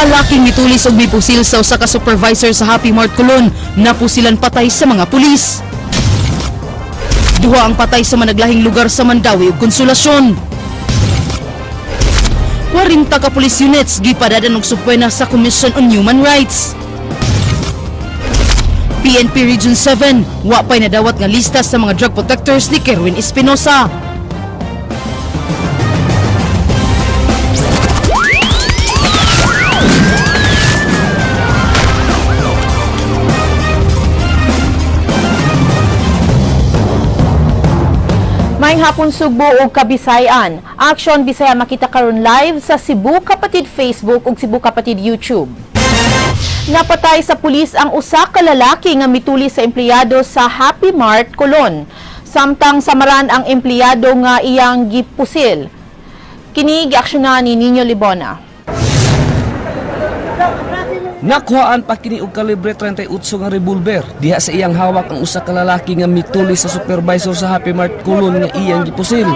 Lalaking gitulis og mipusil sa usa ka supervisor sa Happy Mart Colon napusilan patay sa mga pulis. Duha ang patay sa managlahing lugar sa Mandawi ug Konsolasyon. 40 ka police units gipadadan og supwena sa Commission on Human Rights. PNP Region 7 wa pay nadawat nga lista sa mga drug protectors ni Kerwin Espinosa. May hapon Sugbo ug Kabisayan. Action Bisaya makita karon live sa Cebu Kapatid Facebook ug Cebu Kapatid YouTube. Napatay sa pulis ang usa ka lalaki nga mituli sa empleyado sa Happy Mart Colon. Samtang samaran ang empleyado nga iyang gipusil. Kini giaksyonan ni Nino Libona. Nakuhaan pa kini og kalibre 38 nga revolver diha sa iyang hawak ang usa ka lalaki nga mituli sa supervisor sa Happy Mart Colon nga iyang gipusil.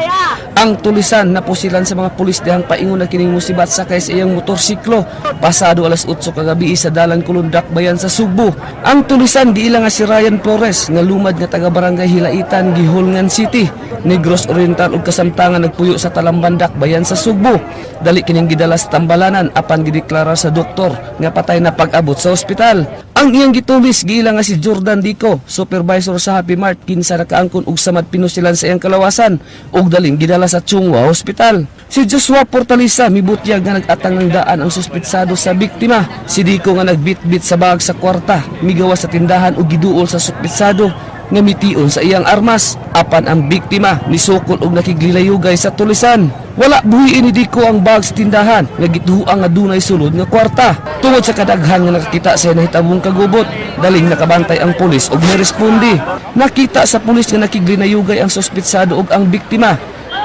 Ang tulisan napusilan sa mga pulis dihang paingon na kining musibat sakay sa iyang motorsiklo pasado alas 8 kagabi sa dalan Colon Dakbayan sa Sugbo. Ang tulisan giila nga si Ryan Flores nga lumad nga taga barangay Hilaitan, Gihulngan City. Negros Oriental ug kasamtangan nagpuyo sa Talamban Dakbayan sa Sugbo. Dali kining gidala sa Tambalanan apan gideklara sa doktor nga patay na pag-abot sa ospital. Ang iyang gitulis giila nga si Jordan Dico, supervisor sa Happy Mart, kinsa nakaangkon og samad pinusilan sa iyang kalawasan ug daling gidala sa Chungwa Hospital. Si Joshua Portalisa mibutyag nga nag-atang ng daan ang suspetsado sa biktima. Si Dico nga nagbitbit sa bag sa kwarta, migawas sa tindahan ug giduol sa suspetsado nga mitiun sa iyang armas. Apan ang biktima nisukol og nakiglayugay sa tulisan. Wala buhiin ni Dico ang bag sa tindahan nga gituhuang nga dunay sulod nga kwarta. Tungod sa kadaghan nga nakakita sa nahitabong kagubot, daling nakabantay ang pulis ug nirespondi. Nakita sa pulis nga nakiglinayugay ang suspetsado ug ang biktima.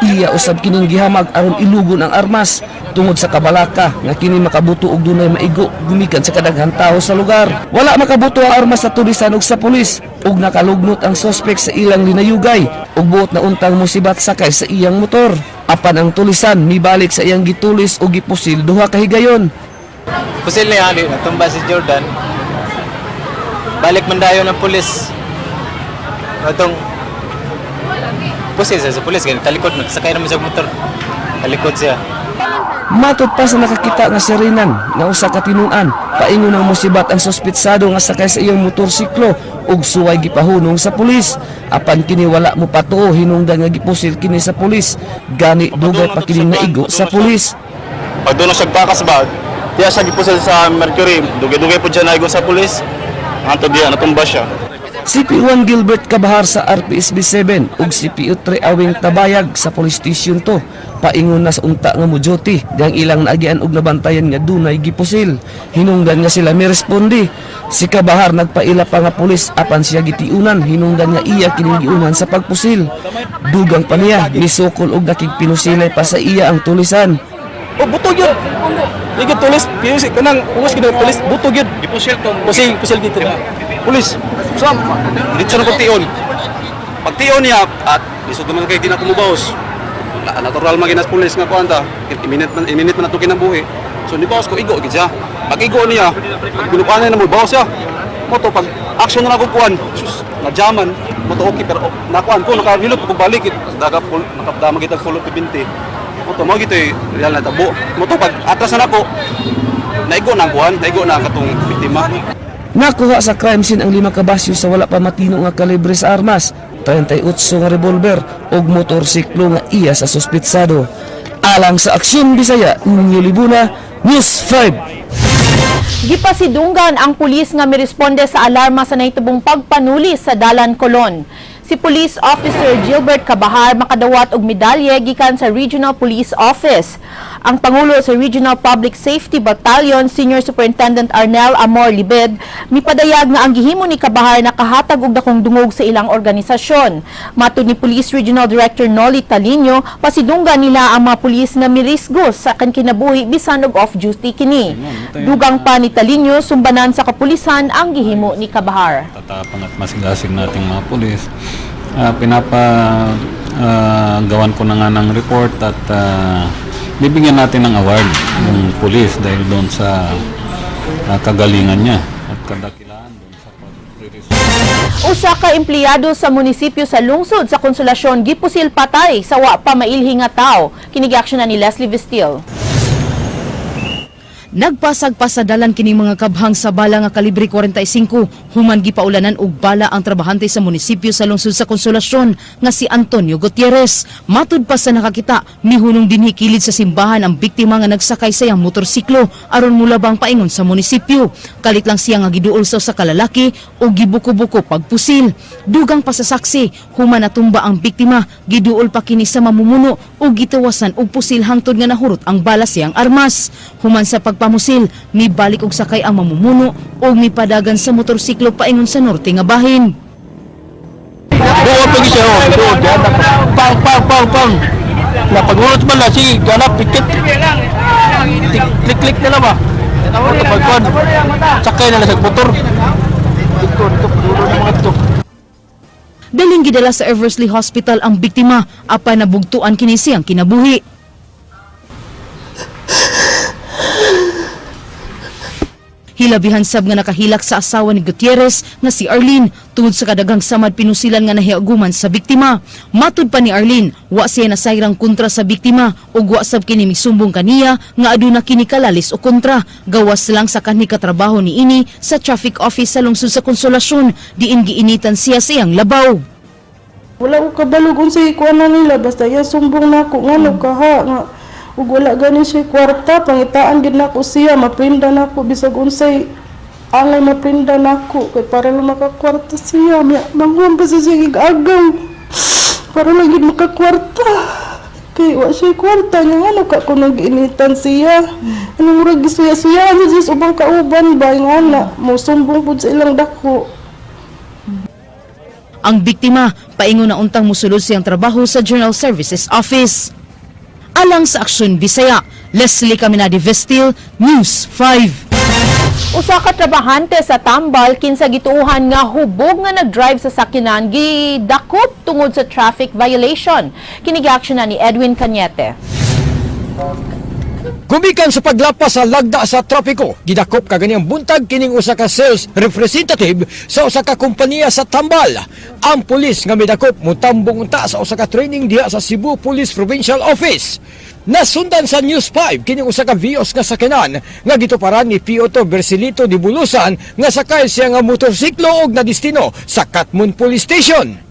Iya usab kining gihamag aron ilugon ang armas tungod sa kabalaka nga kini makabuto og dunay maigo gumikan sa kadaghan tawo sa lugar. Wala makabuto ang armas sa tulisan ug sa pulis ug nakalugnot ang suspek sa ilang linayugay ug buot na untang musibat sakay sa iyang motor. Apan ang tulisan mibalik sa iyang gitulis ug gipusil duha ka higayon. Pusil niya natumba si Jordan. Balik man dayon ng pulis. Atong pusil sa pulis kay talikod sakay naman sa motor. Talikod siya. Matod pa sa nakakita nga sirinan nga usa ka tinun-an, paingon ang musibat ang suspetsado nga sakay sa iyang motorsiklo ug suway gipahunong sa pulis. Apan kini wala mo patuo hinungdan nga gipusil kini sa pulis. Gani dugay pa kini naigo sa pulis. Pag doon siya bakas ba, diya siya gipusil sa Mercury, dugay-dugay po siya naigo sa pulis. Anto diya natumba siya. CP1 Gilbert Kabahar sa RPSB 7 ug CPO3 Awing Tabayag sa Police Station 2 paingon na sa unta nga moduty dihang ilang naagian og nabantayan nga dunay gipusil. Hinungdan nga sila mirespondi. Si Kabahar nagpaila pa nga pulis apan siya gitiunan hinungdan nga iya kining giunan sa pagpusil. Dugang pa niya nisukol og nakigpinusilay pa sa iya ang tulisan. Oh, buto yun! Igi tulis, kanang uwas kinang tulis, buto yun! Ipusil to. Pusil dito. Pulis, so, dito na pagtion. Pagtion niya, at lisod naman kayo di na kumubaos. Natural maginas pulis nga kuanta, iminit man natukin ang buhi. So, ni bawas ko, igo, siya. Pag igo niya, pinupanan na mo, bawas siya. Moto, pag action na nakukuhan, sus, nadyaman, moto okay, pero nakuhan ko, nakarelot ko balik, nakapdamag itag full of 20. Moto mo gito real na tabo. Moto pag atras na ako, naigo na ang buwan, naigo na ang katong biktima. Nakuha sa crime scene ang 5 ka basyo sa wala pa matino nga kalibre sa armas, 38 nga revolver ug motorsiklo nga iya sa suspetsado. Alang sa Aksyon Bisaya, Nino Libuna, News 5. Gipasidunggan ang pulis nga miresponde sa alarma sa nahitubong pagpanuli sa Dalan Colon. Si Police Officer Gilbert Kabahar makadawat og medalye gikan sa Regional Police Office. Ang Pangulo sa Regional Public Safety Battalion, Senior Superintendent Arnel Amor Libed, mipadayag nga ang gihimo ni Kabahar nakahatag og dakong dungog sa ilang organisasyon. Matud ni Police Regional Director Noli Talino, pasidunggan nila ang mga pulis na mirisgo sa kinabuhi bisan og off-duty kini. Dugang pa ni Talino, sumbanan sa kapulisan ang gihimo ni Kabahar. Tatapang at masigasig nating mga pulis. Gawan ko na nga ng report at bibigyan natin ng award yung pulis dahil doon sa kagalingan niya at kadakilaan doon sa pag-resolve. Usa ka empleyado sa munisipyo sa lungsod sa Konsolasyon gipusil patay sa wa pa mailhi nga tawo. Kinigiaksyon na ni Leslie Vistil. Nagpasag-pasadalan kining mga kabhang sa bala nga kalibre 45 human gipaulanan og bala ang trabahante sa munisipyo sa lungsod sa Konsolasyon nga si Antonio Gutierrez. Matud pa sa nakakita, mihunong dinhi kilid sa simbahan ang biktima nga nagsakay sa iyang motorsiklo aron mulabang paingon sa munisipyo. Kalit lang siya nga giduol sa kalalaki o gibuko-buko pagpusil. Dugang pasasaksi, human natumba ang biktima, giduol pa kini sa mamumuno o gitawasan og pusil hangtod nga nahurot ang bala siyang armas. Human sa pagpamusil, mibalik og sakay ang mamumuno o mipadagan sa motorsiklo paingon sa norte nga bahin. Doon pag siya, doon, pang. Napag-urot man na, sige, ganap, pikit. Klik-klik na lang ba? Pagkuhan, sakay na lang sa motor. Dito, pag-urot ng mga ito. Daling gidala sa Eversley Hospital ang biktima, apa nabugtuan kini siyang kinabuhi. Hilabihan sab nga nakahilak sa asawa ni Gutierrez nga si Arlene tungod sa kadagang samad pinusilan nga nahiaguman sa biktima. Matud pa ni Arlene, wa siya nasayrang kontra sa biktima ug wa sab kini misumbong kaniya nga aduna kini kalalis o kontra. Gawas lang sa kanhi katrabaho ni ini sa traffic office sa lungsod sa Konsolasyon, diin giinitan siya sa iyang labaw. Wala ko kabalo kung sa ikuan na nila, basta yan sumbong na ako nga nagkaha nga. Ug wala ganin siya kwarta, pangitaan gid nako siya, maprinda nako bisag unsay angay maprinda nako kay para lang makakwarta siya. Manguan pa siya agaw para lang gid makakwarta. Kay wa siya kwarta nga ano ka ko nag-initan siya. Anong murag gisuya-suya sa ubang kauban ba nga na mo sumbong pud sa ilang dako. Ang biktima, paingon na untang musulod siyang trabaho sa General Services Office. Alang sa Aksyon Bisaya, Leslie Caminadi Vestil, News 5. Usa ka trabahante sa Tambal kinsa gituuhan nga hubog nga nagdrive sa sakyanan gidakop tungod sa traffic violation. Kinigiaksyon na ni Edwin Cañete. Gumikan sa paglapas sa lagda sa trapiko, gidakop kaganyang buntag kining usa ka sales representative sa usa ka kompanya sa Tambal. Ang pulis nga midakop mutambong unta sa usa ka training diha sa Cebu Police Provincial Office. Nasundan sa News 5 kining usa ka Vios nga sakyanan nga gituparan ni Pioto Bersilito di Bulusan nga sakay siya nga motorsiklo og nadistino sa Katmon Police Station.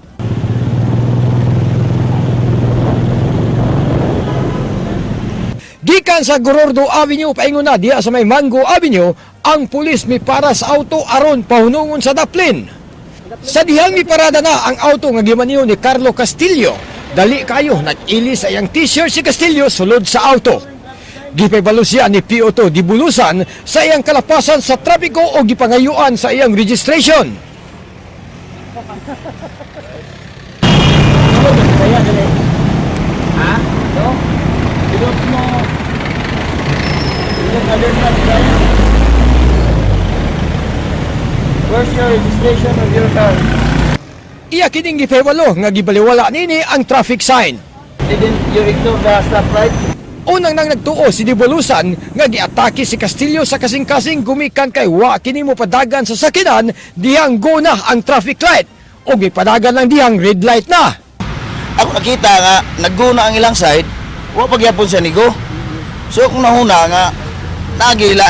Gikan sa Gorordo Avenue paingon na diha sa may Mango Avenue, ang pulis mi para sa auto aron pahunungon sa daplin. Sa dihang mi parada na ang auto nga gimaniho ni Carlo Castillo. Dali kayo nag-ili sa iyang t-shirt si Castillo sulod sa auto. Gipabalo siya ni Pioto di Bulusan sa iyang kalapasan sa trapiko o gipangayuan sa iyang registration. Where's your registration of your car? Iya kining gipabalo nga gibaliwala nini ang traffic sign. Didn't you ignore the stoplight? Unang nang nagtuo si Di Bulusan nga giatake si Castillo sa kasing-kasing gumikan kay wa kini mo padagan sa sakinan dihang go na ang traffic light o gipadagan lang dihang red light na. Ako nakita nga nagguna ang ilang side, wa pagyapon siya nigo. So kung nahuna nga nagila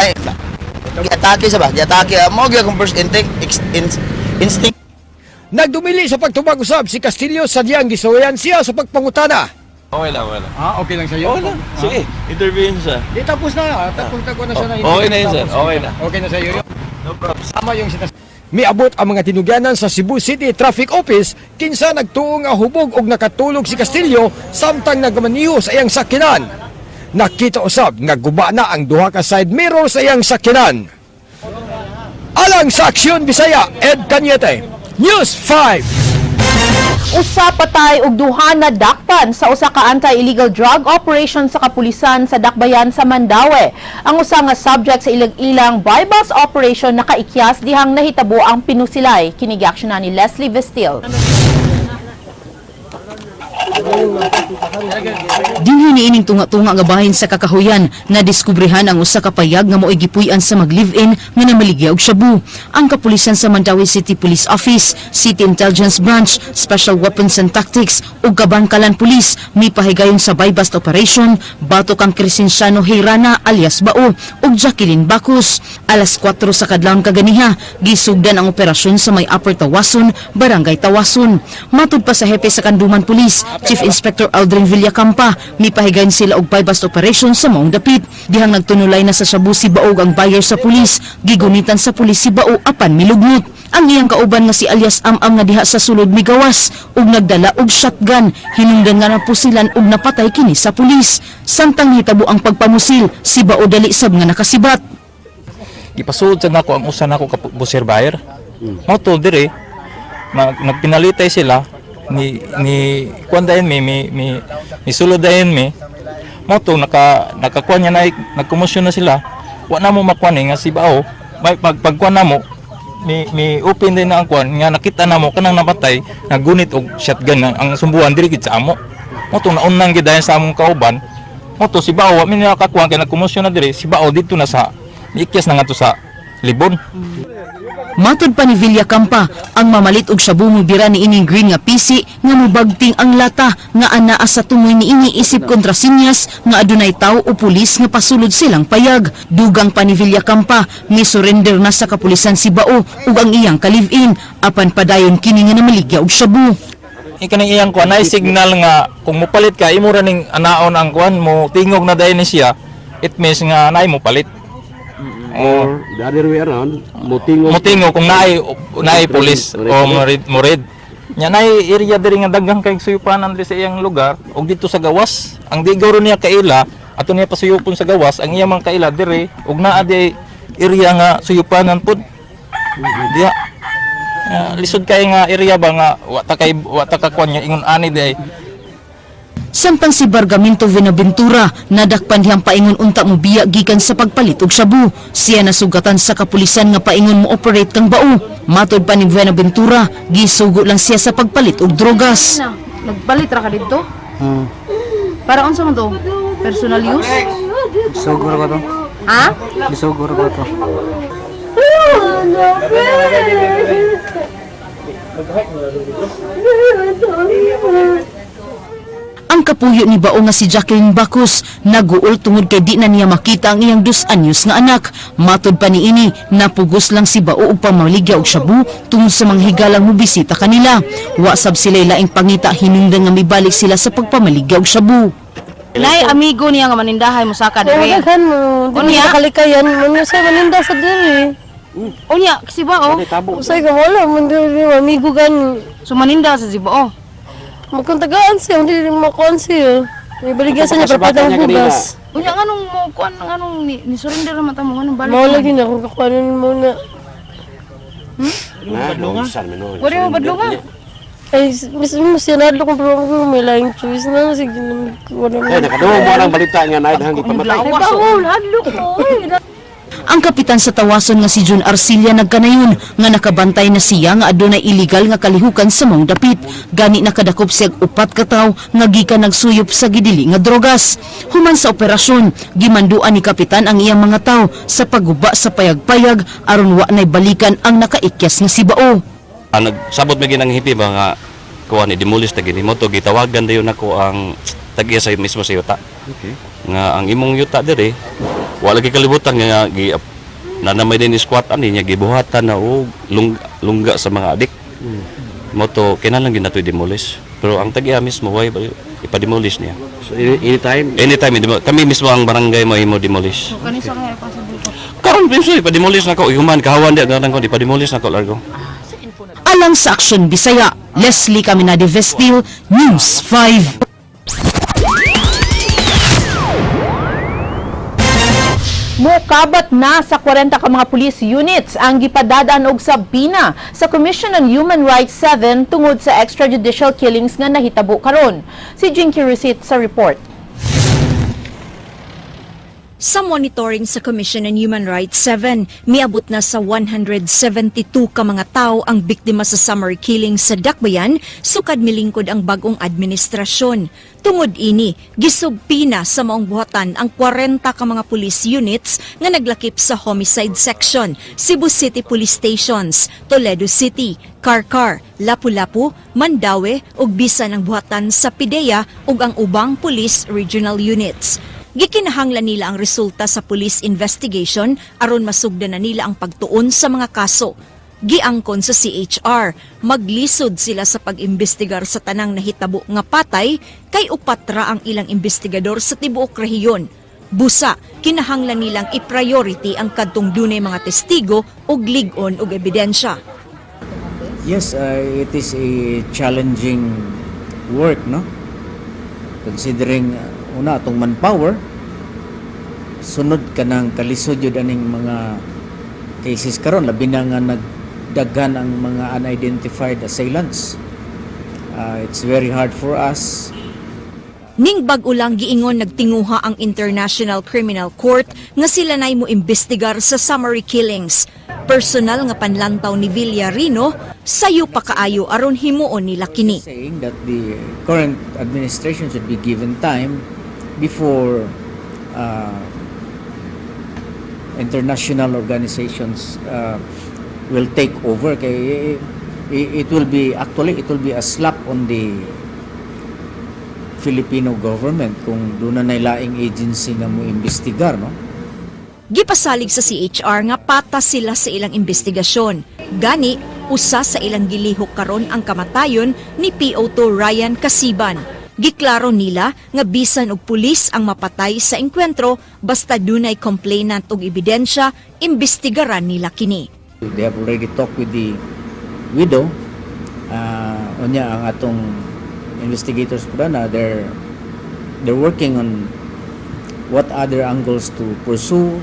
giatake sa ba? Giatake mo gyud akong first instinct. Nagdumili sa pagtubag usab si Castillo sa diyang gisuwayan siya sa pagpangutana. Okay lang. Okay lang sa iyo. Okay lang. Sige, intervene siya. Di tapos na, tapos na siya na. Okay na yun, sir. Okay na. Okay na sa iyo. No problem. Sama yung miabot ang mga tinugyanan sa Cebu City Traffic Office kinsa nagtuo nga hubog og nakatulog si Castillo samtang nagmaniho sa iyang sakyanan. Nakita usab nga guba na ang duha ka side mirror sa iyang sakyanan. Alang sa Aksyon Bisaya, Ed Cañete, News 5. Usa patay ug duha na dakpan sa usa ka anti-illegal drug operation sa kapulisan sa Dakbayan sa Mandaue. Ang usa nga subject sa ilang buy-bus operation nakaikyas dihang nahitabo ang pinusilay. Kinigiaksyon na ni Leslie Vestil. Dinhi niining tunga-tunga nga bahin sa Kakahuyan na diskubrihan ang usa ka payag nga mo'y gipuy-an sa mag-live-in nga namaligya og shabu. Ang kapulisan sa Mandawi City Police Office, City Intelligence Branch, Special Weapons and Tactics ug Kabangkalan Police mipahigayon sa buy-bust operation batok ang Crescenciano Heyrana alias Bao ug Jacqueline Bacus. Alas 4 sa kadlawon kaganiha, gisugdan ang operasyon sa may Upper Tawason, Barangay Tawason. Matud pa sa hepe sa Kanduman Police, Chief Inspector Aldrin Villacampa, mipahigayon sila og buy-bust operation sa maong dapit. Dihang nagtunulay na sa shabu si Bao ang buyer sa pulis, gigunitan sa pulis si Bao apan milugnot. Ang iyang kauban nga si alias Am-Am nga diha sa sulod migawas ug nagdala og shotgun, hinungdan nga napusilan ug napatay kini sa pulis. Samtang hitabo ang pagpamusil, si Bao dali sab nga nakasibat. Ipasud sa nako ang usa nako ka buser buyer. Mo to dire nagpinalitay sila ni kuandayon mi suludayon mi. Mo to nakakuan niya na nagkomosyon na sila. Wa na mo makuan nga si Bao. Pagkuan na mo mi open din na ang kuan nga nakita na mo kanang namatay nagunit og shotgun ang sumbuan diri gid sa amo. Mo to naunang gid dayon sa among kauban. Mo to si Bao wa mi nakakuan kay nagkomosyon na diri si Bao dito na sa ikyas na nga to sa libon. Matud pa ni Villacampa, ang mamalit og shabu mubira ni ining green nga PC nga mubagting ang lata nga anaa sa tungoy ni ini isip kontrasinyas nga adunay tawo o pulis nga pasulod silang payag. Dugang pa ni Villacampa, ni surrender na sa kapulisan si Bao ug ang iyang ka-live-in apan padayon kini nga namaligya og shabu. Ikanang iyang kuan ay signal nga kung mopalit ka imo ra ning anaon ang kuan mo tingog na dayon ni siya, it means nga naay mo palit. Or the other way around, Mutingo kung naay pulis o morid. Nya naay area diri nga daghang kay suyupanan diri sa iyang lugar og dito sa gawas. Ang di gawron niya kaila ato niya pasuyupon sa gawas ang iyang mga kaila diri og naa di area nga suyupanan pud. Diya. Lisod kay nga area ba nga wa ta ka kuan nya ingon ani di. Samtang si Bargamento Venaventura nadakpan diyang paingon unta mo biya gikan sa pagpalit og shabu. Siya nasugatan sa kapulisan nga paingon mo operate kang Bao. Matod pa ni Venaventura, gisugo lang siya sa pagpalit og drogas. Nagpalit ra ka dito? Para unsa man to? Personal use? Isuguro ko to. Ha? Isuguro ko to. Ang kapuyo ni Bao nga si Jacqueline Bacus naguol tungod kay di na niya makita ang iyang 2 anyos nga anak. Matod pa ni ini, napugos lang si Bao og pamaligya og shabu tungod sa mga higalang mobisita kanila. Wa sab sila laing pangita hinungdan nga mibalik sila sa pagpamaligya og shabu. Nay, amigo niya nga manindahay mo saka diri. Daghan mo, di Unya? kalikayan, man sa maninda sa diri. Unya, si Bao. Usay ka wala, man diri amigo gani. So maninda sa si Bao. Magkontagaan siya, hindi rin makuan siya. May baligasan niya para bugas. Unya nganong mo kuan nganong ni surrender naman ta mo nganong balik. Mao lagi na kung kakuanan mo na. Wala mo badlunga. Ay, mismo siya nadlo kung pero may laing choice na. Sige, wala mo. Nakadungo mo ang balita nga na hanggang pamatay. Ay, bawal, hadlo ko. Ang kapitan sa Tawason nga si Jun Arcilia nagkanayon nga nakabantay na siya nga adunay illegal nga kalihukan sa mong dapit. Gani nakadakop siya 4 ka tawo nga gikan nagsuyop sa gidili nga drogas. Human sa operasyon, gimanduan ni kapitan ang iyang mga tawo sa pagguba sa payag-payag aron wa nay balikan ang nakaikyas nga si Bao. Nagsabot may ginang hipi mga kuha ni demolish na gini mo to gitawagan dayon ako ang tagiya sa mismo sa yuta. Okay. Nga ang imong yuta diri wala lagi kalibutan nga nanamay din squat ani nya gibuhatan na og lungga sa mga adik. Mo to kinahanglan gid nato demolish. Pero ang tagiya mismo way ipa-demolish niya. So anytime kami mismo ang barangay mo imo demolish. Kanisa kaya possible ko. Karon mismo ipa-demolish nako human kahawan di nang ko ipa-demolish nako largo. Alang sa Aksyon Bisaya, Leslie Caminade Vestil, News 5. Mukabat na sa 40 ka mga police units ang gipadadaan og sabina sa Commission on Human Rights 7 tungod sa extrajudicial killings nga nahitabo karon. Si Jinky Receipt sa report. Sa monitoring sa Commission on Human Rights 7, miabot na sa 172 ka mga tao ang biktima sa summary killing sa Dakbayan, sukad milingkod ang bagong administrasyon. Tungod ini, gisugpi na sa maong buhatan ang 40 ka mga police units nga naglakip sa homicide section, Cebu City Police Stations, Toledo City, Carcar, Lapu-Lapu, Mandaue ug bisan ang buhatan sa PIDEA ug ang ubang police regional units. Gikinahanglan nila ang resulta sa police investigation aron masugdan na nila ang pagtuon sa mga kaso. Giangkon sa CHR, maglisod sila sa pag-imbestigar sa tanang nahitabo nga patay kay upatra ang ilang investigador sa tibuok rehiyon. Busa, kinahanglan nilang i-priority ang kadtong dunay mga testigo ug lig-on ug ebidensya. Yes, it is a challenging work, no? Considering una atong manpower, sunod ka ng kalisod yun aning mga cases karon, labi na nga nagdaghan ang mga unidentified assailants. It's very hard for us. Ning bag-o lang giingon nagtinguha ang International Criminal Court nga sila nay mo imbestigar sa summary killings. Personal nga panlantaw ni Villarino, sayo pa kaayo aron himuon nila kini. Saying that the current administration should be given time before international organizations will take over. Kay it will be a slap on the Filipino government kung doon na laing agency nga mo imbestigar, no? Gipasalig sa CHR nga patas sila sa ilang investigasyon. Gani, usa sa ilang gilihok karon ang kamatayon ni PO2 Ryan Casiban. Giklaro nila nga bisan og pulis ang mapatay sa engkwentro basta dunay complainant og ebidensya, imbestigaran nila kini. They have already talked with the widow. Unya ang atong investigators po na they're working on what other angles to pursue,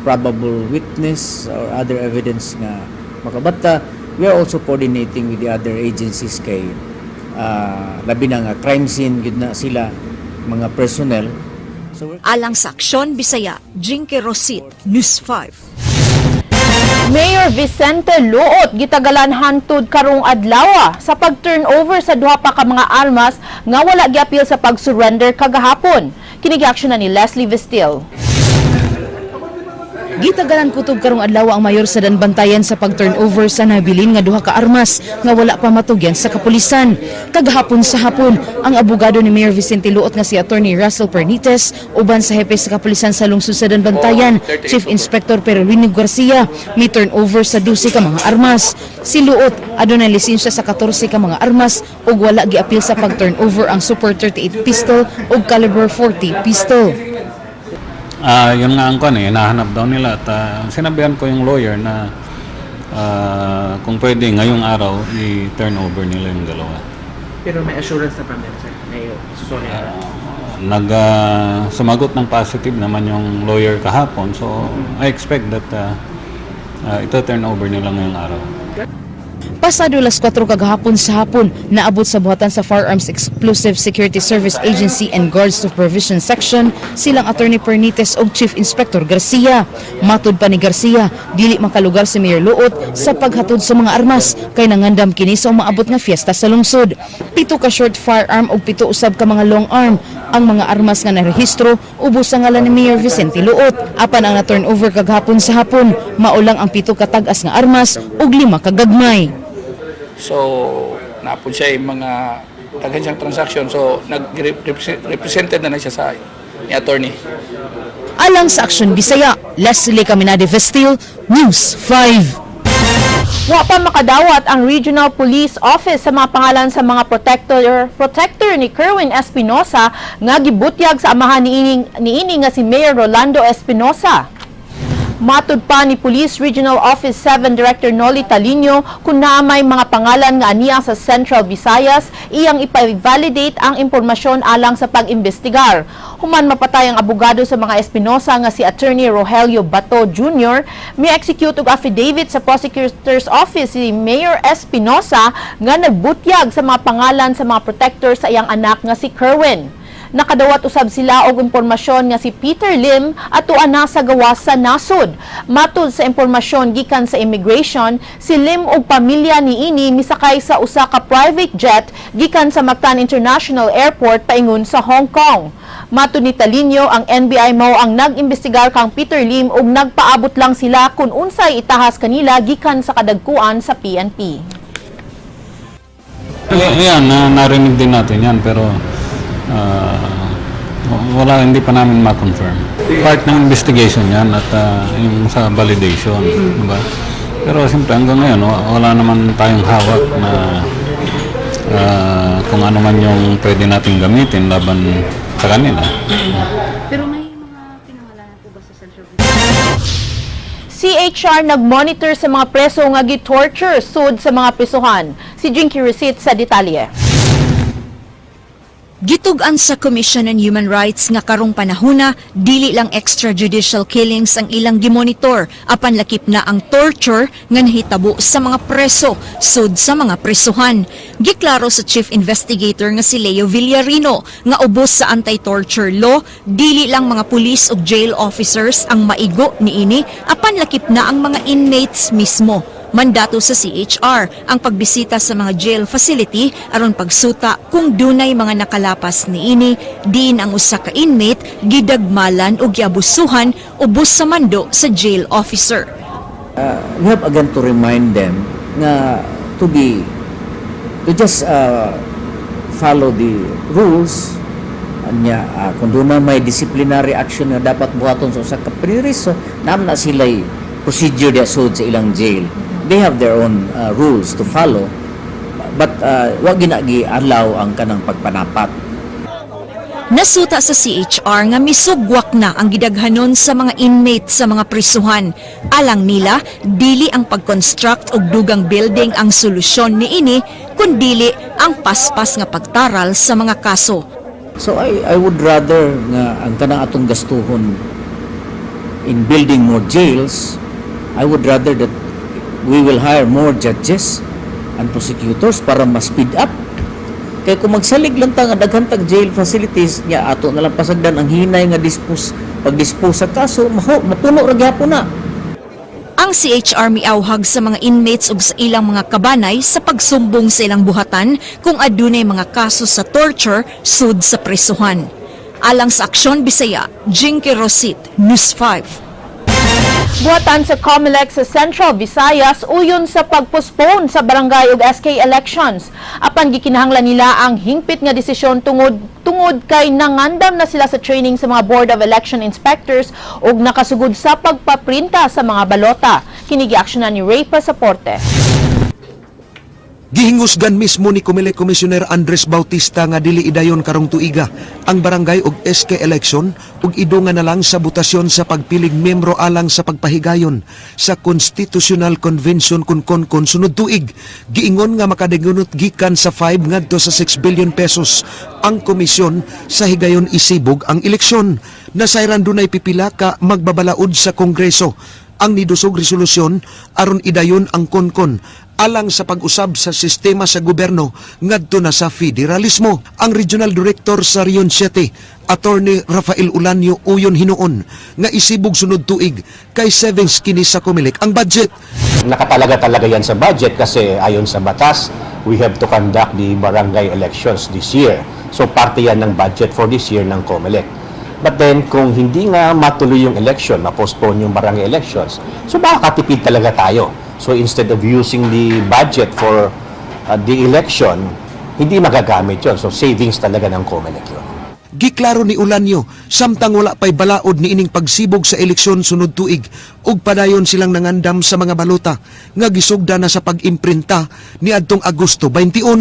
probable witness or other evidence nga makabata. We are also coordinating with the other agencies kay labi na nga crime scene gid na sila mga personnel. Alang sa Aksyon Bisaya, Jinky Rosit, News 5. Mayor Vicente Luot gitagalan hantud karong adlaw sa pag-turnover sa duha pa ka mga armas nga wala giapil sa pag-surrender kagahapon. Kini gi-aksyon ni Leslie Vistil. Gitagalan kutob karong adlaw ang mayor sa Danbantayan sa pag-turnover sa nabilin nga duha ka armas nga wala pa matugyan sa kapulisan. Kagahapon sa hapon, ang abogado ni Mayor Vicente Luot nga si Attorney Russell Pernites uban sa hepe sa kapulisan sa lungsod sa Danbantayan, Chief Inspector Perolino Garcia, may turnover sa 12 ka mga armas. Si Luot adunay lisensya sa 14 ka mga armas ug wala giapil sa pag-turnover ang Super 38 pistol ug caliber 40 pistol. Yun nga ang hinahanap daw nila at sinabihan ko yung lawyer na kung pwede ngayong araw i-turn over nila yung dalawa. Pero may assurance na from them, sir? May susunod sumagot ng positive naman yung lawyer kahapon, so I expect that ito turn over nila ngayong araw. Pasado las 4 kagahapon sa hapon, naabot sa buhatan sa Firearms Exclusive Security Service Agency and Guard Supervision Section silang Attorney Pernites o Chief Inspector Garcia. Matud pa ni Garcia, dili makalugar si Mayor Luot sa paghatod sa mga armas kay nangandam kini sa umaabot nga fiesta sa lungsod. 7 ka short firearm o 7 usab ka mga long arm ang mga armas nga narehistro ubos sa ngalan ni Mayor Vicente Luot. Apan ang na-turnover kagahapon sa hapon, maulang ang 7 ka tag-as nga armas ug 5 ka gagmay. So, napon siya yung mga daghan siyang transaction. So, nag-represented na siya sa ni attorney. Alang sa Aksyon Bisaya, Leslie Caminade Vestil, News 5. Wa pa makadawat ang Regional Police Office sa mga pangalan sa mga protector ni Kerwin Espinosa nga gibutyag sa amahan niini nga si Mayor Rolando Espinosa. Matud pa ni Police Regional Office 7 Director Noli Talino kung naamay mga pangalan nga aniya sa Central Visayas, iyang ipa-validate ang impormasyon alang sa pag-imbestigar. Human mapatay ang abogado sa mga Espinosa nga si Attorney Rogelio Bato Jr., may execute og affidavit sa Prosecutor's Office si Mayor Espinosa nga nagbutyag sa mga pangalan sa mga protector sa iyang anak nga si Kerwin. Nakadawat usab sila og impormasyon nga si Peter Lim atuan na sa gawas sa nasod. Matud sa impormasyon gikan sa immigration, si Lim ug pamilya niini misakay sa usa ka private jet gikan sa Mactan International Airport paingon sa Hong Kong. Matud ni Talinyo, ang NBI mao ang nag-imbestigar kang Peter Lim ug nagpaabot lang sila kung unsay itahas kanila gikan sa kadagkuan sa PNP. Yan, narinig din natin yan, pero hindi pa namin ma-confirm. Part ng investigation yan at yung sa validation, diba? Pero siyempre hanggang ngayon, wala naman tayong hawak na kung ano man yung pwede nating gamitin laban sa kanila. Pero may mga pinangalanan po ba sa Central CHR nag-monitor sa mga preso nga gi-torture sud sa mga prisuhan. Si Jinky Receipt sa detalye. Gitugan sa Commission on Human Rights nga karong panahona, dili lang extrajudicial killings ang ilang gimonitor, apan lakip na ang torture nga nahitabo sa mga preso sud sa mga presuhan. Giklaro sa Chief Investigator nga si Leo Villarino nga ubos sa anti-torture law, dili lang mga pulis ug jail officers ang maigo niini, apan lakip na ang mga inmates mismo. Mandato sa CHR ang pagbisita sa mga jail facility aron pagsuta kung dunay mga nakalapas niini, diin ang usa ka inmate gidagmalan o giabusuhan ubos sa mando sa jail officer. We have again to remind them na to just follow the rules. Anya, kung doon na may disciplinary action na dapat buhaton sa usa ka pririso, namna sila'y procedure dia sud sa ilang jail. They have their own rules to follow, but wag ginagi-allow ang kanang pagpanapat. Nasuta sa CHR nga misugwak na ang gidaghanon sa mga inmate sa mga prisuhan. Alang nila, dili ang pag-construct og dugang building ang solusyon niini, kundili ang paspas nga pagtaral sa mga kaso. So I would rather nga ang kanang atong gastuhon in building more jails, I would rather that we will hire more judges and prosecutors para ma-speed up. Kaya kung magsalig lang ta nga daghang jail facilities niya, ato na lang pasagdan ang hinay nga pag-dispose sa kaso, mapuno ra gyapon na. Ang CHR miawhag sa mga inmates ug sa ilang mga kabanay sa pagsumbong sa ilang buhatan kung adunay mga kaso sa torture sud sa prisuhan. Alang sa Aksyon Bisaya, Jinky Rosit, News 5. Buhatan sa COMELEC sa Central Visayas uyon sa pagpostpone sa barangay ug SK elections. Apan gikinahanglan nila ang hingpit nga desisyon tungod kay nangandam na sila sa training sa mga Board of Election Inspectors ug nakasugod sa pagpaprinta sa mga balota. Kini gi-aksyonan ni Ray Pasaporte. Gihingusgan mismo ni COMELEC Commissioner Andres Bautista nga dili idayon karong tuiga ang barangay ug SK election ug idungan na lang sa butasyon sa pagpilig membro alang sa pagpahigayon sa Constitutional Convention kun sunod tuig. Giingon nga makadagunot gikan sa 5 ngadto sa 6 billion pesos ang komisyon sa higayon isibog ang eleksyon. Nasayran dunay pipila ka magbabalaod sa Kongreso ang nidusog resolusyon aron idayon ang konkon alang sa pag-usab sa sistema sa gobyerno ngadto na sa federalismo. Ang Regional Director sa Region 7, Attorney Rafael Ulanio uyon hinuon nga isibog sunod tuig kay savings kini sa COMELEC ang budget. Nakatalaga talaga yan sa budget kasi ayon sa batas, we have to conduct the barangay elections this year. So parte yan ng budget for this year ng COMELEC. But then, kung hindi nga matuloy yung election, ma-postpone yung barangay elections, so makakatipid talaga tayo. So instead of using the budget for the election, hindi magagamit yun. So savings talaga ng COMELEC yun. Giklaro ni Ulanio, samtang wala pa'y balaod ni ining pagsibog sa eleksyon sunod tuig, ug padayon silang nangandam sa mga balota, nga gisugda na sa pag-imprinta ni adtong Agosto 21.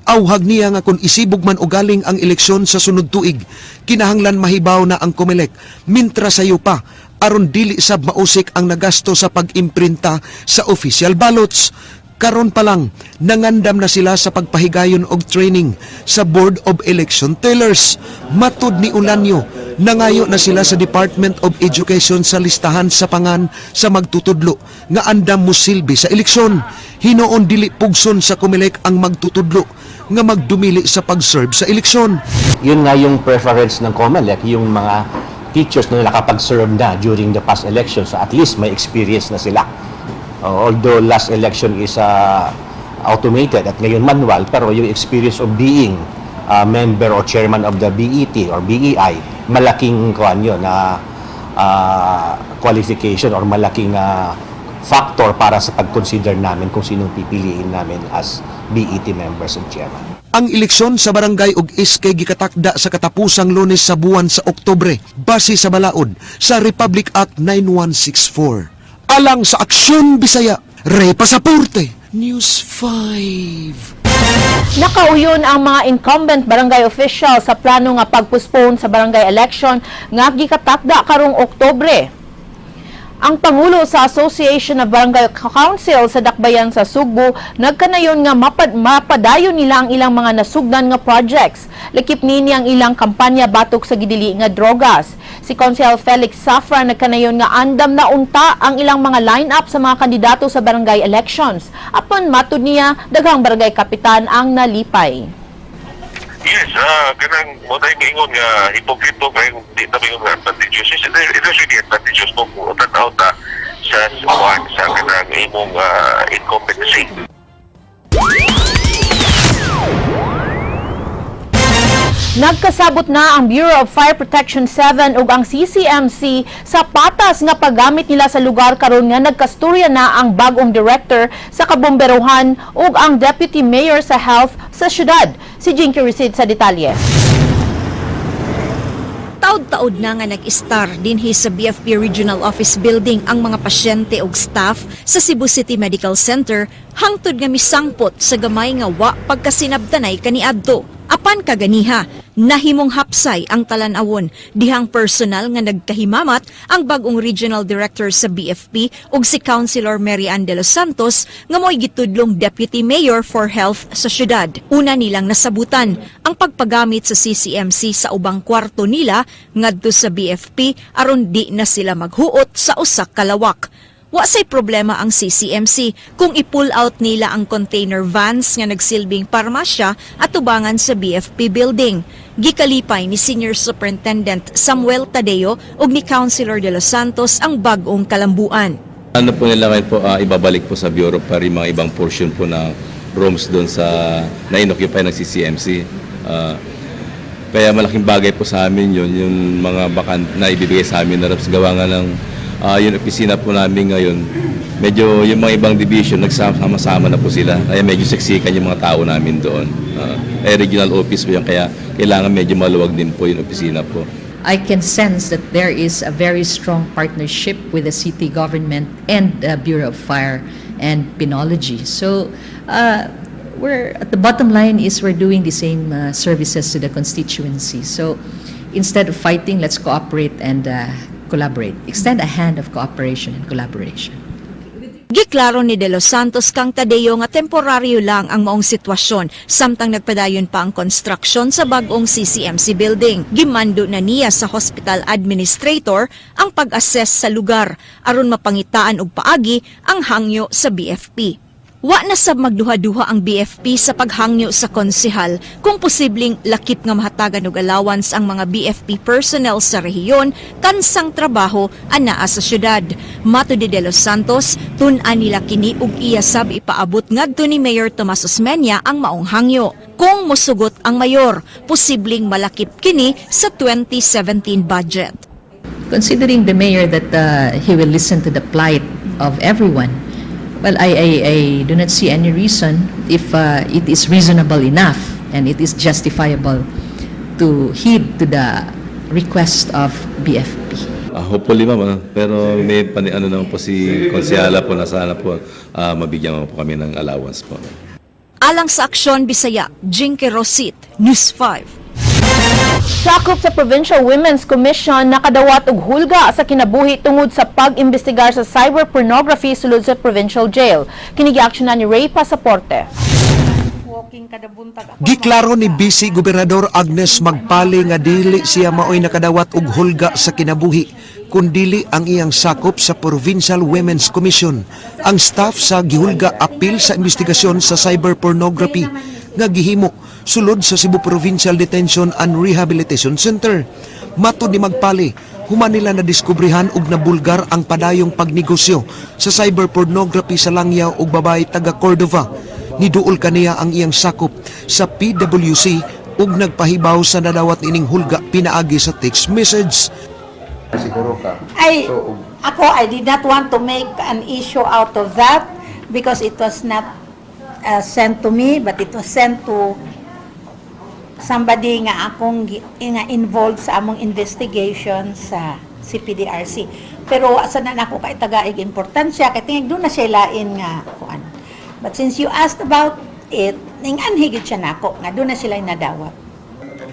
Awhag niya nga kung isibog man o galing ang eleksyon sa sunod tuig, kinahanglan mahibaw na ang COMELEC, mintra sayo pa, aron dili sab mausik ang nagasto sa pag-imprinta sa official ballots. Karon pa lang, nangandam na sila sa pagpahigayon og training sa Board of Election Tellers. Matud ni Ulanio, nangayo na sila sa Department of Education sa listahan sa pangan sa magtutudlo nga andam mosilbi sa eleksyon. Hinoon dili pugson sa COMELEC ang magtutudlo nga magdumili sa pag-serve sa eleksyon. yun nga yung preference ng COMELEC, yung mga teachers na nakapag-serve na during the past election, so at least may experience na sila. Although last election is automated at ngayon manual, pero yung experience of being member or chairman of the BET or BEI, malaking qualification or malaking factor para sa pag-consider namin kung sinong pipiliin namin as BET members and chairman. Ang eleksyon sa barangay ug SK gikatakda sa katapusang Lunes sa buwan sa Oktubre base sa balaod sa Republic Act 9164. Alang sa Aksyon Bisaya, Ray Pasaporte, News 5. Nakauyon ang mga incumbent barangay official sa plano nga pagpostpone sa barangay election nga gikatakda karong Oktubre. Ang Pangulo sa Association of Barangay Council sa Dakbayan sa Sugbo nagkanayon nga mapadayon nila ang ilang mga nasugdan nga projects. Lakip nini ang ilang kampanya batok sa gidili nga drogas. Si Council Felix Safra nagkanayon nga andam na unta ang ilang mga line-up sa mga kandidato sa barangay elections. Apan matud niya daghang barangay kapitan ang nalipay. Yes, ganang mo tayo maingon nga hipokrito kayo di na maingon nga advantageous. It is really advantageous mo kung tanaw ta sa ganang imong incompetency. Nagkasabot na ang Bureau of Fire Protection 7 ug ang CCMC sa patas nga paggamit nila sa lugar karon nga nagkasturya na ang bagong director sa kabomberohan ug ang deputy mayor sa health sa syudad. Si Jinky Risid sa detalye. Taod-taod na nga nag-star dinhi sa BFP Regional Office Building ang mga pasyente ug staff sa Cebu City Medical Center hangtod nga misangpot sa gamay nga wa pagkasinabtanay kaniadto. Apan kaganiha, nahimong hapsay ang talan-awon dihang personal nga nagkahimamat ang bagong regional director sa BFP ug si Councilor Mary Ann de los Santos nga mo'y gitudlong deputy mayor for health sa syudad. Una nilang nasabutan ang pagpagamit sa CCMC sa ubang kwarto nila ngadto sa BFP aron di na sila maghuot sa usak kalawak. Wa say problema ang CCMC kung i-pull out nila ang container vans nga nagsilbing parmasya at tubangan sa BFP building. Gikalipay ni Senior Superintendent Samuel Tadeo ug ni Councilor de los Santos ang bagong kalambuan. Ano po nila ngayon po ibabalik po sa Bureau para yung mga ibang portion po na rooms doon sa na-inoccupy ng CCMC. Kaya malaking bagay po sa amin yun, yung mga bakant na ibibigay sa amin na gawa nga ng yung opisina po namin ngayon, medyo yung mga ibang division, nagsama-sama na po sila. Kaya medyo seksikan yung mga tao namin doon. Regional office po yan, kaya kailangan medyo maluwag din po yung opisina po. I can sense that there is a very strong partnership with the city government and the Bureau of Fire and Penology. So, we're at the bottom line is we're doing the same services to the constituency. So, instead of fighting, let's cooperate and collaborate. Extend a hand of cooperation and collaboration. Giklaro ni De Los Santos kang Tadeo nga temporaryo lang ang maong sitwasyon samtang nagpadayon pa ang construction sa bagong CCMC building. Gimando na niya sa hospital administrator ang pag-assess sa lugar aron mapangitaan og paagi ang hangyo sa BFP. Wa na sab magduha-duha ang BFP sa paghangyo sa konsehal kung posibleng lakip nga mahatagan og allowance ang mga BFP personnel sa rehiyon kansang trabaho anaa sa syudad. Mato de Los Santos, tun-an nila kini ug iya sab ipaabot ngadto ni Mayor Tomas Osmeña ang maong hangyo. Kung mosugot ang mayor, posibleng malakip kini sa 2017 budget. Considering the mayor that he will listen to the plight of everyone, well, I do not see any reason if it is reasonable enough and it is justifiable to heed to the request of BFP. Hopefully ma'am, pero may ano naman po si Konsyala po na sana po mabigyan po kami ng allowance po. Alang sa Aksyon Bisaya, Jinky Rosit, News 5. Sakop sa Provincial Women's Commission nakadawat og hulga sa kinabuhi tungod sa pag-imbestigar sa cyber pornography sulod sa provincial jail. Kini giaksyonan ni Ray Pasaporte. Giklaro ni Vice Gobernador Agnes Magpali nga dili siya maoy nakadawat og hulga sa kinabuhi kundili ang iyang sakop sa Provincial Women's Commission. Ang staff sa gihulga apil sa investigasyon sa cyber pornography nga gihimo sulod sa Cebu Provincial Detention and Rehabilitation Center. Matud ni Magpali, human nila na diskubrihan ug nabulgar ang padayong pagnegosyo sa cyberpornography sa langyaw ug babae taga Cordova. Niduol kaniya ang iyang sakop sa PWC ug nagpahibaw sa nadawat ining hulga pinaagi sa text message. I did not want to make an issue out of that because it was not sent to me, but it was sent to somebody nga akong nga involved sa among investigation sa CPDRC. Pero asa na nako kay tagaig importansya kay tingog doon na siya lain nga kuan. But since you asked about it, ninganhigit siya nako nga doon na sila nadawat.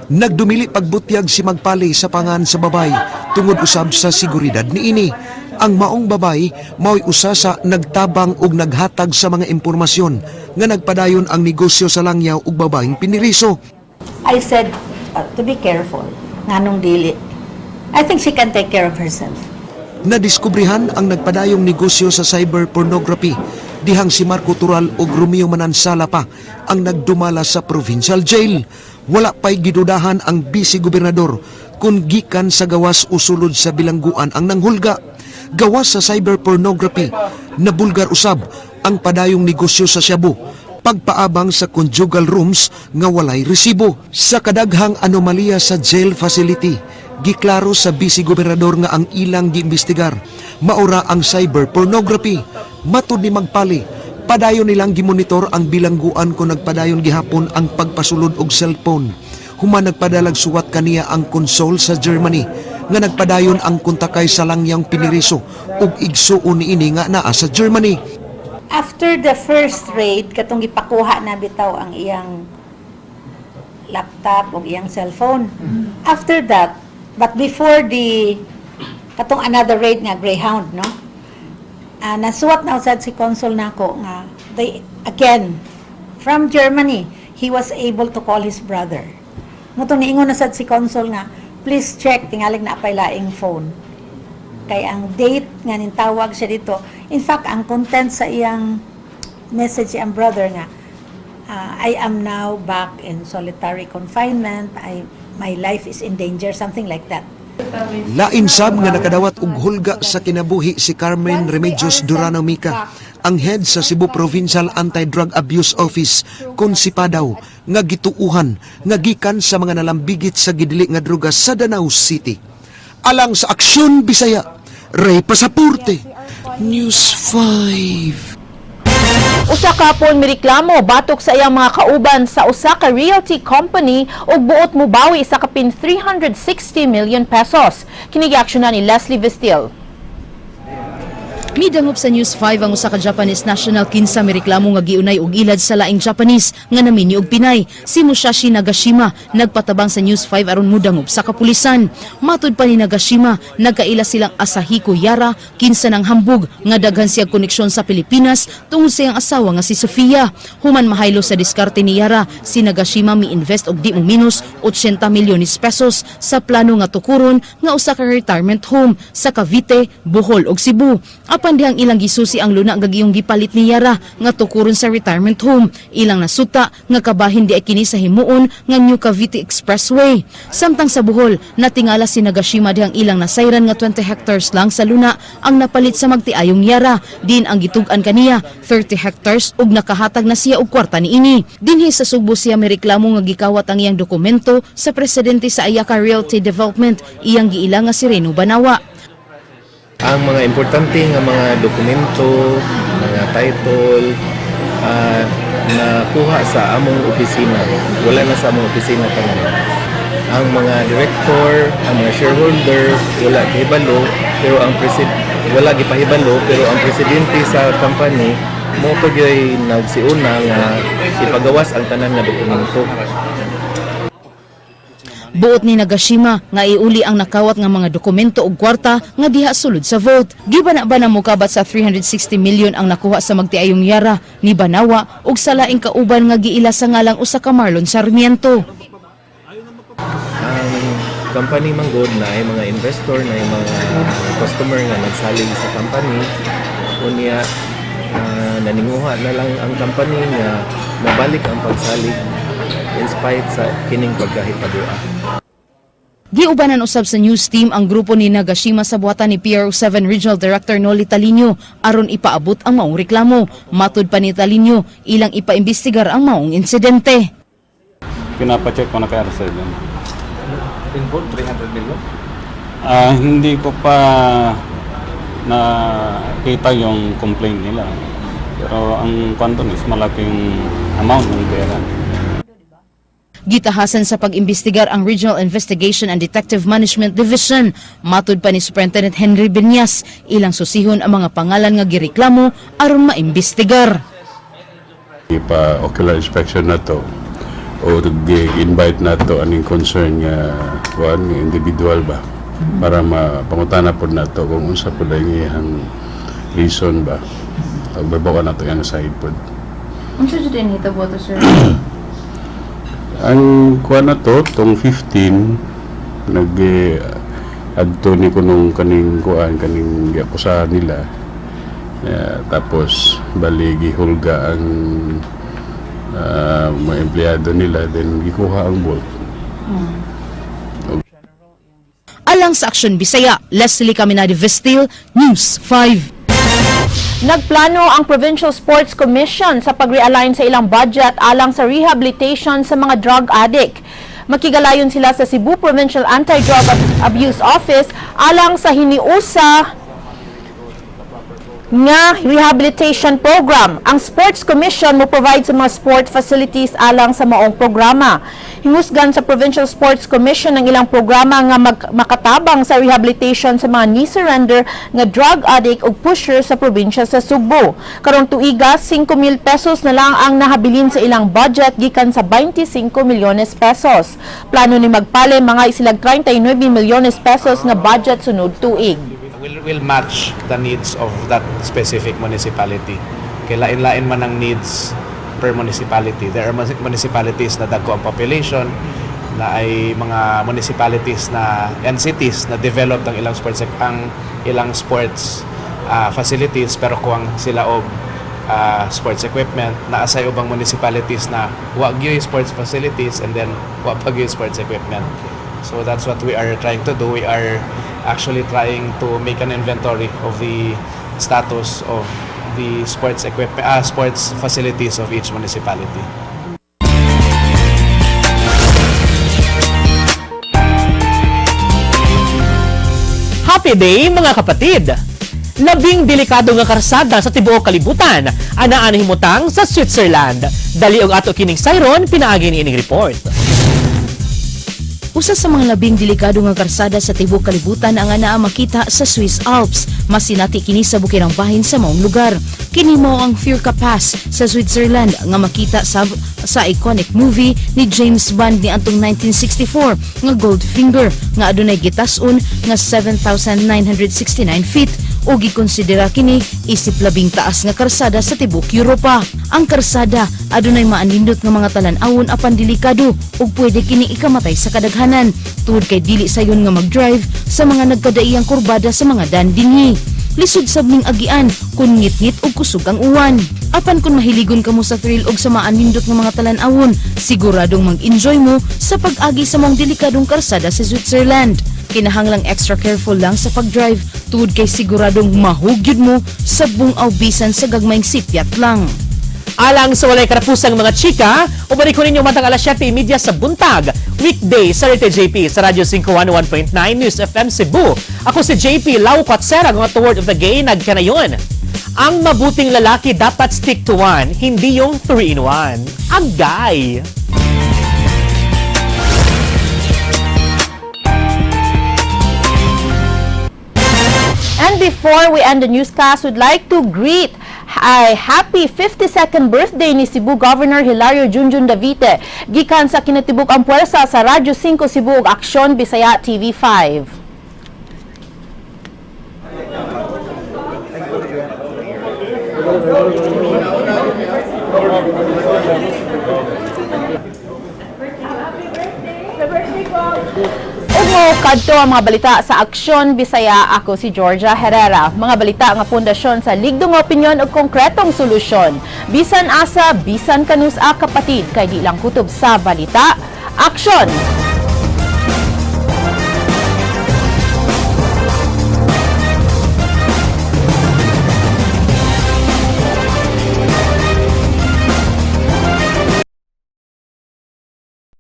Nagdumili pagbutyag si Magpali sa pangan sa babay tungod usab sa seguridad niini. Ang maong babay mao'y usa sa nagtabang ug naghatag sa mga impormasyon nga nagpadayon ang negosyo sa langyaw ug babaeng piniriso. I said to be careful nganong dili. I think she can take care of herself. Nadiskubrihan ang nagpadayong negosyo sa cyber pornography dihang si Marco Tural ug Romeo Manansala pa ang nagdumala sa provincial jail. Wala pa'y gidudahan ang vice-gobernador kung gikan sa gawas usulod sa bilangguan ang nanghulga. Gawas sa cyber pornography, nabulgar usab ang padayong negosyo sa Cebu, pagpaabang sa conjugal rooms nga walay resibo. Sa kadaghang anomalya sa jail facility, giklaro sa vice-gobernador nga ang ilang giimbestigar maura ang cyber pornography. Matud ni Magpali, padayon nilang gimonitor ang bilangguan kung nagpadayon gihapon ang pagpasulod og cellphone. Human nagpadalag suwat kaniya ang konsol sa Germany nga nagpadayon ang kontakay sa langyang piniriso ug igsuon niini nga naa sa Germany. After the first raid, katong gipakuha na bitaw ang iyang laptop o iyang cellphone. After that, but before the katong another raid nga Greyhound, no? Nasuwat na usad si Consul nako nga they again from Germany he was able to call his brother. Mutong niingon na sad si Consul nga please check tingalig na apay laing phone. Kay ang date nga nintawag siya dito. In fact, ang content sa iyang message ang brother nga I am now back in solitary confinement. My life is in danger, something like that. Lain sab nga nakadawat og hulga sa kinabuhi si Carmen Remedios Durano Mica, ang head sa Cebu Provincial Anti-Drug Abuse Office, konsipadaw nga gituuhan nga gikan sa mga nalambigit sa gidili nga droga sa Danau City. Alang sa Aksyon Bisaya, Ray Pasaporte, News 5. Usa ka pon mireklamo batok sa iyang mga kauban sa usa ka realty company ug buot mobawi sa kapin 360 million pesos. Kini giaksyonan ni Leslie Vistil. Midangop sa News 5 ang usa ka Japanese national kinsa mireklamo nga giunay og ilad sa laing Japanese nga namini og Pinay. Si Musashi Nagashima nagpatabang sa News 5 aron mudangop sa kapulisan. Matud pa ni Nagashima, nagkaila silang Asahiko Yara kinsa ng hambog nga daghan siya koneksyon sa Pilipinas tungod sa iyang asawa nga si Sofia. Human mahaylo sa diskarte ni Yara, si Nagashima mi-invest og di mo minus 80 milyones pesos sa plano nga tukuron nga usa ka retirement home sa Cavite, Bohol ug Cebu. Apan dihang ilang gisusi ang luna nga giyong gipalit ni Yara nga tukuron sa retirement home. Ilang nasuta nga kabahin di ay kini sa himuon nga New Cavite Expressway. Samtang sa Bohol, natingala si Nagashima dihang ilang nasayran nga 20 hectares lang sa luna ang napalit sa magtiayong Yara. Din ang gitug-an kaniya 30 hectares ug nakahatag na siya og kwarta niini. Dinhi sa Sugbo siya mireklamo nga gikawat ang iyang dokumento sa presidente sa Ayaka Realty Development, iyang giila nga si Reno Banawa. Ang mga importante nga mga dokumento, mga title, nakuha sa among opisina. Wala na sa among opisina tanan. Ang mga director, ang mga shareholder, wala gihibalo, pero wala gipahibalo, pero ang presidente sa company mo pagay nagsiuna nga ipagawas ang tanan nga dokumento. Buot ni Nagashima nga iuli ang nakawat nga mga dokumento ug kwarta nga diha sulod sa vote. Gibana ba na mokabat sa 360 million ang nakuha sa magtiayong Yara ni Banawa ug sa laing kauban nga giila sa ngalang usa ka Marlon Sarmiento. Ang company manggod na ay mga investor na ay mga customer nga nagsalig sa company unya naninguha na lang ang company nga mabalik ang pagsalig in spite sa kining pagkahipadua. Giubanan usab sa news team ang grupo ni Nagashima sa buhatan ni PRO7 Regional Director Noli Talinio aron ipaabot ang maong reklamo. Matud pa ni Talinio, ilang ipaimbestigar ang maong insidente. Pinapacheck ko na kay Arcel. Involved 300 million? Hindi ko pa nakita yung complaint nila. Pero ang kwanton is malaking amount ng pera. Gitahasan sa pag-imbestigar ang Regional Investigation and Detective Management Division. Matud pa ni Superintendent Henry Binyas, ilang susihon ang mga pangalan nga gireklamo aron maimbestigar. Ipa-ocular inspection na to o invite na to aning concern nga individual ba para mapangutana po na to kung unsa po lang iyang reason ba. Pagbabawa na to yung side po. Unsa jud ini hitabo to, sir? Ang kuha na to, tong 15, nag-adto ni kunong kaning akusahan nila. Tapos, bali, gihulga ang mga empleyado nila, then gikuha ang bolt. Alang sa Aksyon Bisaya, Leslie Caminadi Vestil, News 5. Nagplano ang Provincial Sports Commission sa pag-realign sa ilang budget alang sa rehabilitation sa mga drug addict. Makigalayon sila sa Cebu Provincial Anti-Drug Abuse Office alang sa hiniusa nga rehabilitation program. Ang Sports Commission mo provide sa mga sport facilities alang sa maong programa. Hingusgan sa Provincial Sports Commission ang ilang programa nga makatabang sa rehabilitation sa mga ni-surrender nga drug addict o pusher sa probinsya sa Sugbo. Karong tuiga, 5,000 pesos na lang ang nahabilin sa ilang budget gikan sa 25 milyones pesos. Plano ni magpale mga isilag 39 milyones pesos nga budget sunod tuig. Will match the needs of that specific municipality. Kaya lain-lain man ang needs per municipality. There are municipalities na dagko ang population, na ay mga municipalities na and cities na develop ang ilang sports facilities pero kuwang sila og sports equipment. Naasay ubang municipalities na wa gyud sports facilities and then wa pa gyud sports equipment. So that's what we are trying to do. We are actually trying to make an inventory of the status of the sports equipment, sports facilities of each municipality. Happy Day mga kapatid! Labing delikado nga karsada sa tibuok kalibutan, anaan himutang sa Switzerland. Dali og ato kining sayron pinaagi ni ining report. Usa sa mga labing delikado nga karsada sa tibuok kalibutan ang anaa makita sa Swiss Alps. Masinati kini sa bukirang bahin sa maong lugar. Kini mao ang Furka Pass sa Switzerland nga makita sa iconic movie ni James Bond ni antong 1964 nga Goldfinger nga adunay gitas-on nga 7,969 feet o gikonsidera kini isip labing taas nga karsada sa tibuok Europa. Ang karsada adunay maanindot nga mga talan-awon apan delikado ug pwede kini ikamatay sa kadaghanan tungod kay dili sayon nga mag-drive sa mga nagkadaiyang kurbada sa mga daan dinhi. Lisod sabning agian kun ngit-ngit ug kusog ang uwan. Apan kung mahiligon kamo sa thrill ug sa maanindot nga mga talan-awon, siguradong mag-enjoy mo sa pag-agi sa mga delikadong karsada sa Switzerland. Kinahanglang extra careful lang sa pag-drive tungod kay siguradong mahugyod mo sa bungaw bisan sa gagmayng sipyat lang. Alang sa walay karapusang mga chika, umalik ko ninyo matang alas 7:30 sa buntag, weekday sa Rete JP sa Radyo 511.9 News FM Cebu. Ako si JP Lau Quatsera, ang word of the day, nagkanayon. Ang mabuting lalaki dapat stick to one, hindi yung 3-in-1. Agay! And before we end the newscast, we'd like to greet a happy 52nd birthday ni Cebu Governor Hilario Junjun Davite. Gikan sa kinatibuk ang puwersa sa Radyo 5 Cebu ug Aksyon Bisaya TV5. Ug kadto ang mga balita sa Aksyon Bisaya. Ako si Georgia Herrera. Mga balita nga pundasyon sa ligdong opinyon ug konkretong solusyon. Bisan asa, bisan kanus a kapatid kay di lang kutob sa balita. Aksyon!